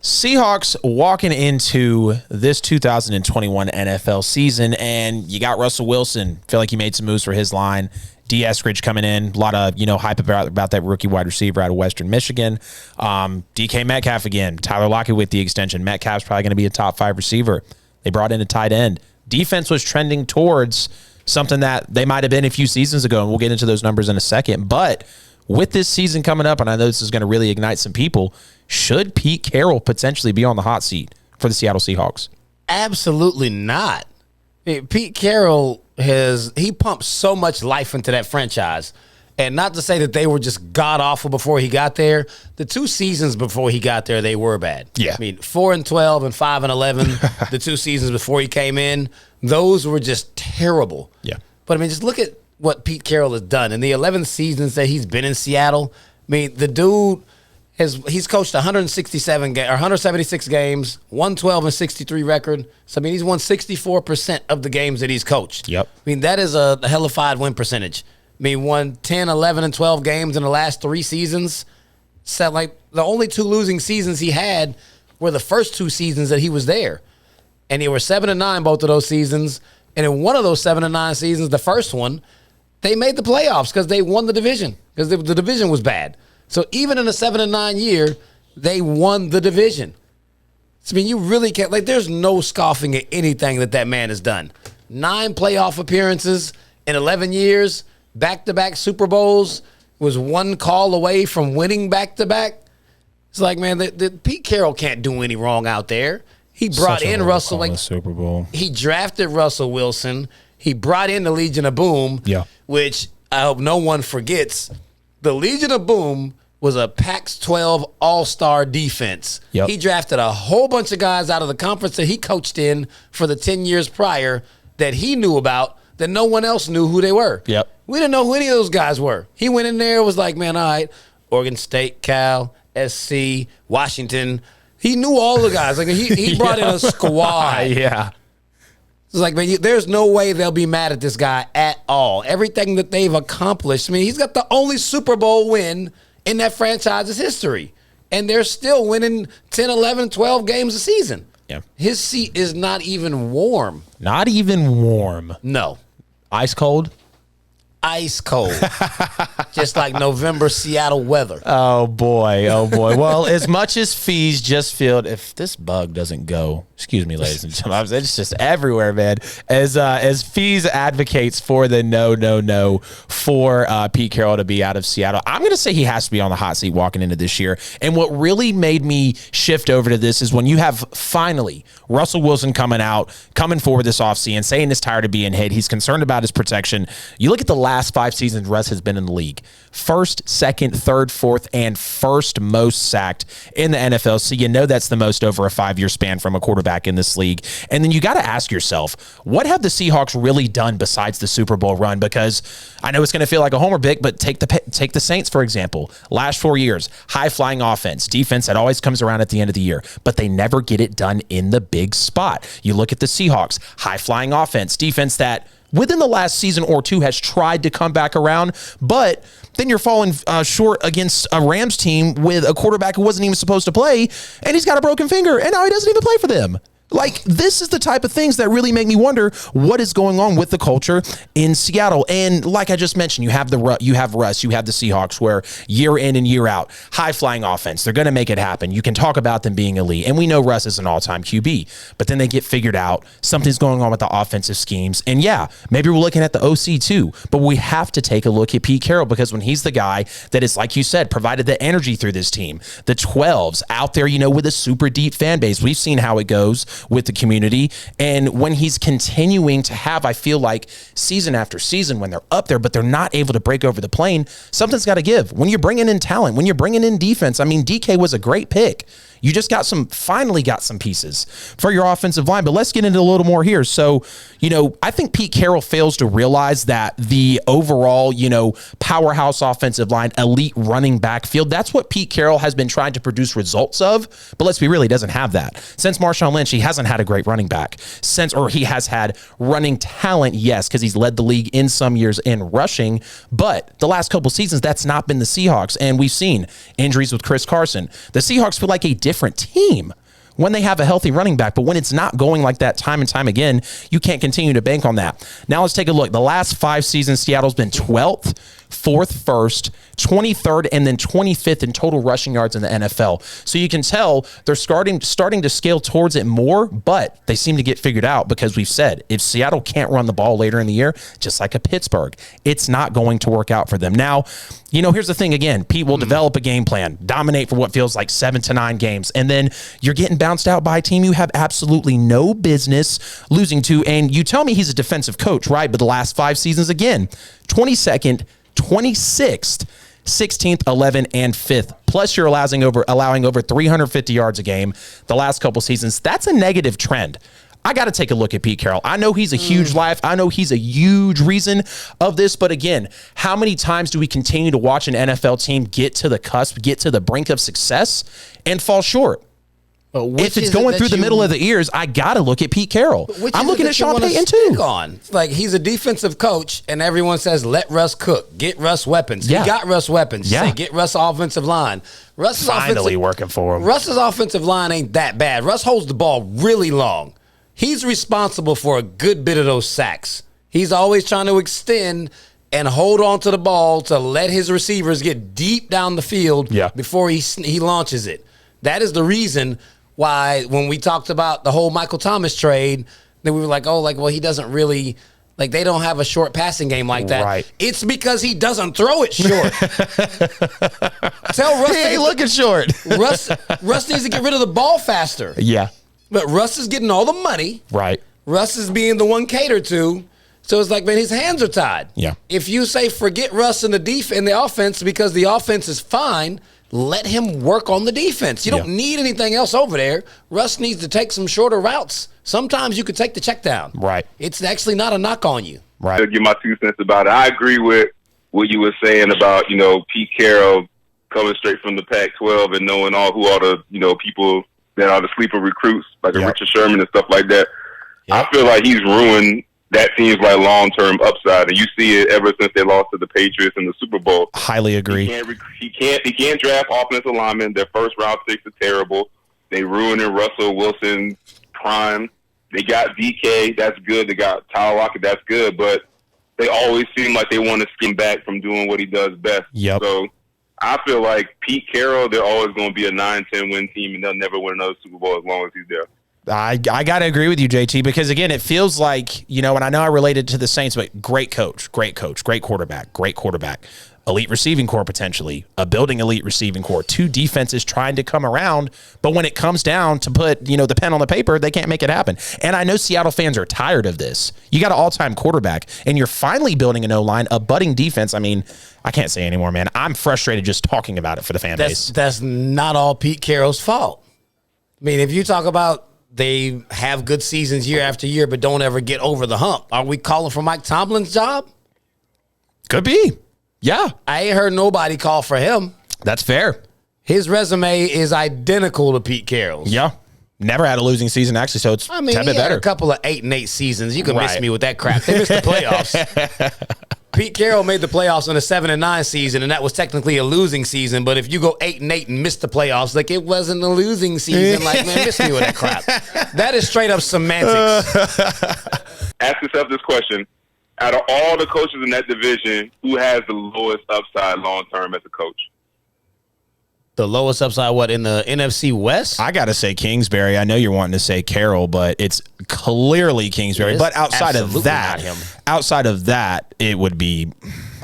Seahawks walking into this 2021 NFL season, and you got Russell Wilson. Feel like he made some moves for his line. D. Eskridge coming in. A lot of, hype about that rookie wide receiver out of Western Michigan. DK Metcalf again. Tyler Lockett with the extension. Metcalf's probably going to be a top 5 receiver. They brought in a tight end. Defense was trending towards something that they might have been a few seasons ago, and we'll get into those numbers in a second. But with this season coming up, and I know this is going to really ignite some people, should Pete Carroll potentially be on the hot seat for the Seattle Seahawks? Absolutely not. Pete Carroll he pumped so much life into that franchise. And not to say that they were just god-awful before he got there. The 2 seasons before he got there, they were bad. Yeah. I mean, 4-12 and 5-11, the 2 seasons before he came in, those were just terrible. Yeah. But, I mean, just look at what Pete Carroll has done. In the 11 seasons that he's been in Seattle, I mean, the dude he's coached 176 games, 112-63 record. So, I mean, he's won 64% of the games that he's coached. Yep. I mean, that is a hellified win percentage. I mean, won 10, 11, and 12 games in the last 3 seasons. So, like, the only 2 losing seasons he had were the first 2 seasons that he was there. And they were 7-9 both of those seasons. And in one of those 7-9 seasons, the first one, they made the playoffs because they won the division because the division was bad. So even in a 7-9 year, they won the division. So, I mean, you really can't, like, there's no scoffing at anything that man has done. 9 playoff appearances in 11 years, back-to-back Super Bowls, was 1 call away from winning back-to-back. It's like, man, the Pete Carroll can't do any wrong out there. He brought in Russell, like, Super Bowl. He drafted Russell Wilson. He brought in the Legion of Boom, which I hope no one forgets. The Legion of Boom was a Pac-12 all-star defense. Yep. He drafted a whole bunch of guys out of the conference that he coached in for the 10 years prior that he knew about that no one else knew who they were. Yep. We didn't know who any of those guys were. He went in there, was like, man, all right, Oregon State, Cal, SC, Washington. He knew all the guys. Like he brought in a squad. Yeah. It's like, man, there's no way they'll be mad at this guy at all. Everything that they've accomplished. I mean, he's got the only Super Bowl win in that franchise's history. And they're still winning 10, 11, 12 games a season. Yeah. His seat is not even warm. Not even warm. No. Ice cold? Ice cold. Just like November Seattle weather. Oh, boy. Oh, boy. Well, as much as Fees just feel, if this bug doesn't go, excuse me, ladies and gentlemen, it's just everywhere, man. As Fees advocates for the no for Pete Carroll to be out of Seattle, I'm going to say he has to be on the hot seat walking into this year. And what really made me shift over to this is when you have finally Russell Wilson coming forward this offseason, saying he's tired of being hit. He's concerned about his protection. You look at the last 5 seasons Russ has been in the league. 1st, 2nd, 3rd, 4th, and 1st most sacked in the NFL. So you know that's the most over a 5-year span from a quarterback in this league. And then you got to ask yourself, what have the Seahawks really done besides the Super Bowl run? Because I know it's going to feel like a homer pick, but take the Saints, for example. Last 4 years, high-flying offense, defense that always comes around at the end of the year, but they never get it done in the big spot. You look at the Seahawks, high-flying offense, defense that within the last season or 2 has tried to come back around, but then you're falling short against a Rams team with a quarterback who wasn't even supposed to play, and he's got a broken finger, and now he doesn't even play for them. Like, this is the type of things that really make me wonder what is going on with the culture in Seattle. And like I just mentioned, you have Russ, you have the Seahawks, where year in and year out, high-flying offense, they're going to make it happen. You can talk about them being elite, and we know Russ is an all-time QB, but then they get figured out. Something's going on with the offensive schemes. And yeah, maybe we're looking at the OC too, but we have to take a look at Pete Carroll, because when he's the guy that is, like you said, provided the energy through this team, the 12s out there, with a super deep fan base. We've seen how it goes with the community. And when he's continuing to have, I feel like, season after season, when they're up there, but they're not able to break over the plane, something's got to give. When you're bringing in talent, when you're bringing in defense, I mean, DK was a great pick. You just finally got some pieces for your offensive line. But let's get into a little more here. So, I think Pete Carroll fails to realize that the overall, powerhouse offensive line, elite running back field, that's what Pete Carroll has been trying to produce results of. But let's be real, he doesn't have that. Since Marshawn Lynch, he hasn't had a great running back. He has had running talent, yes, because he's led the league in some years in rushing. But the last couple seasons, that's not been the Seahawks. And we've seen injuries with Chris Carson. The Seahawks feel like a different team when they have a healthy running back. But when it's not going like that time and time again, you can't continue to bank on that. Now let's take a look. The last 5 seasons, Seattle's been 12th, 4th, 1st, 23rd, and then 25th in total rushing yards in the NFL. So you can tell they're starting to scale towards it more, but they seem to get figured out because we've said if Seattle can't run the ball later in the year, just like a Pittsburgh, it's not going to work out for them. Now, here's the thing again. Pete will develop a game plan, dominate for what feels like 7 to 9 games, and then you're getting bounced out by a team you have absolutely no business losing to. And you tell me he's a defensive coach, right? But the last 5 seasons, again, 22nd, 26th, 16th, 11th, and 5th. Plus, you're allowing over 350 yards a game the last couple seasons. That's a negative trend. I got to take a look at Pete Carroll. I know he's a huge life. I know he's a huge reason of this. But again, how many times do we continue to watch an NFL team get to the cusp, get to the brink of success, and fall short? If it's going through the middle of the ears, I got to look at Pete Carroll. I'm looking at Sean Payton too. Like, he's a defensive coach, and everyone says, let Russ cook. Get Russ weapons. Yeah. He got Russ weapons. Yeah. Say, get Russ offensive line. Finally working for him. Russ's offensive line ain't that bad. Russ holds the ball really long. He's responsible for a good bit of those sacks. He's always trying to extend and hold on to the ball to let his receivers get deep down the field before he launches it. That is the reason why when we talked about the whole Michael Thomas trade, then we were like, he doesn't really, they don't have a short passing game like that. Right. It's because he doesn't throw it short. Tell Russ he ain't looking short. Russ needs to get rid of the ball faster. Yeah. But Russ is getting all the money. Right. Russ is being the one catered to. So it's like, man, his hands are tied. Yeah. If you say forget Russ in the offense because the offense is fine, let him work on the defense. You don't need anything else over there. Russ needs to take some shorter routes. Sometimes you could take the check down. Right. It's actually not a knock on you. Right. To give my 2 cents about it, I agree with what you were saying about, Pete Carroll coming straight from the Pac-12 and knowing who all the, people that are the sleeper recruits, like a Richard Sherman and stuff like that. I feel like he's ruined that team's long-term upside, and you see it ever since they lost to the Patriots in the Super Bowl. Highly agree. He can't draft offensive linemen. Their first-round picks are terrible. They ruined Russell Wilson prime. They got DK, that's good. They got Tyler Lockett, that's good. But they always seem like they want to skim back from doing what he does best. Yep. So I feel like Pete Carroll, they're always going to be a 9-10 win team, and they'll never win another Super Bowl as long as he's there. I got to agree with you, JT, because, again, it feels like, and I know I related to the Saints, but great coach, great quarterback, elite receiving core potentially, a building elite receiving core, 2 defenses trying to come around, but when it comes down to put, the pen on the paper, they can't make it happen. And I know Seattle fans are tired of this. You got an all-time quarterback, and you're finally building an O-line, a budding defense. I mean, I can't say anymore, man. I'm frustrated just talking about it for the fan base. That's not all Pete Carroll's fault. I mean, if you talk about they have good seasons year after year, but don't ever get over the hump. Are we calling for Mike Tomlin's job? Could be. Yeah. I ain't heard nobody call for him. That's fair. His resume is identical to Pete Carroll's. Yeah. Never had a losing season, actually, so it's a bit better. He had a couple of 8-8 seasons. You can miss me with that crap. They missed the playoffs. Pete Carroll made the playoffs in a 7-9 season, and that was technically a losing season. But if you go 8-8 and miss the playoffs, it wasn't a losing season. Man, miss me with that crap. That is straight up semantics. Ask yourself this question. Out of all the coaches in that division, who has the lowest upside long-term as a coach? The lowest upside, in the NFC West? I got to say Kingsbury. I know you're wanting to say Carroll, but it's clearly Kingsbury. But outside of that, it would be,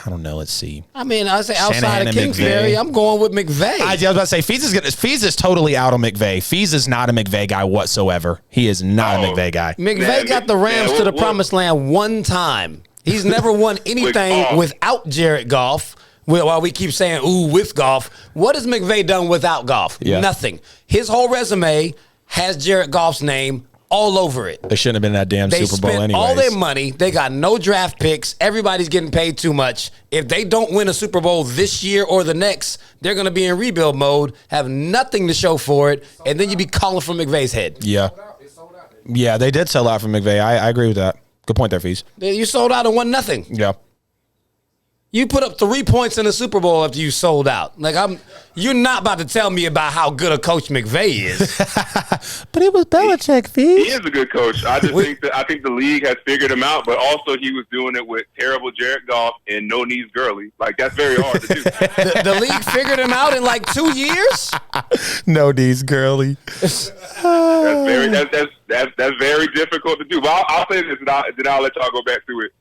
I don't know. Let's see. I say outside of Kingsbury, I'm going with McVay. I was about to say Fees is totally out on McVay. Fees is not a McVay guy whatsoever. He is not a McVay guy. McVay got the Rams to the promised land one time. He's never won anything without Jared Goff. While we keep saying, with Goff, what has McVay done without Goff? Yeah. Nothing. His whole resume has Jared Goff's name all over it. They shouldn't have been in that damn Super Bowl anyways. They spent all their money. They got no draft picks. Everybody's getting paid too much. If they don't win a Super Bowl this year or the next, they're going to be in rebuild mode, have nothing to show for it, and then you be calling for McVay's head. Yeah. Yeah, they did sell out for McVay. I agree with that. Good point there, Fees. You sold out and won nothing. Yeah. You put up 3 points in the Super Bowl after you sold out. Like you're not about to tell me about how good a Coach McVay is. But it was Belichick, He is a good coach. I think the league has figured him out, but also he was doing it with terrible Jared Goff and no knees Gurley. Like that's very hard to do. The league figured him out in like 2 years. No knees Gurley. That's very difficult to do. But I'll say this, and I'll let y'all go back to it.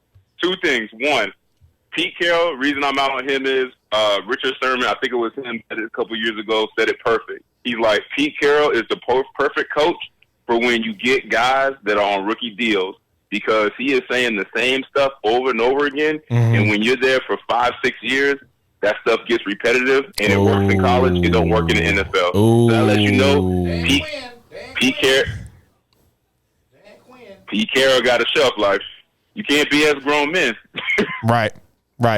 2 things. One, Pete Carroll, reason I'm out on him is Richard Sherman, I think it was him a couple years ago, said it perfect. He's like, Pete Carroll is the perfect coach for when you get guys that are on rookie deals because he is saying the same stuff over and over again. Mm-hmm. And when you're there for 5-6 years, that stuff gets repetitive, and it works in college. It don't work in the NFL. So I'll let you know, Pete Carroll got a shelf life. You can't be as grown men. Right.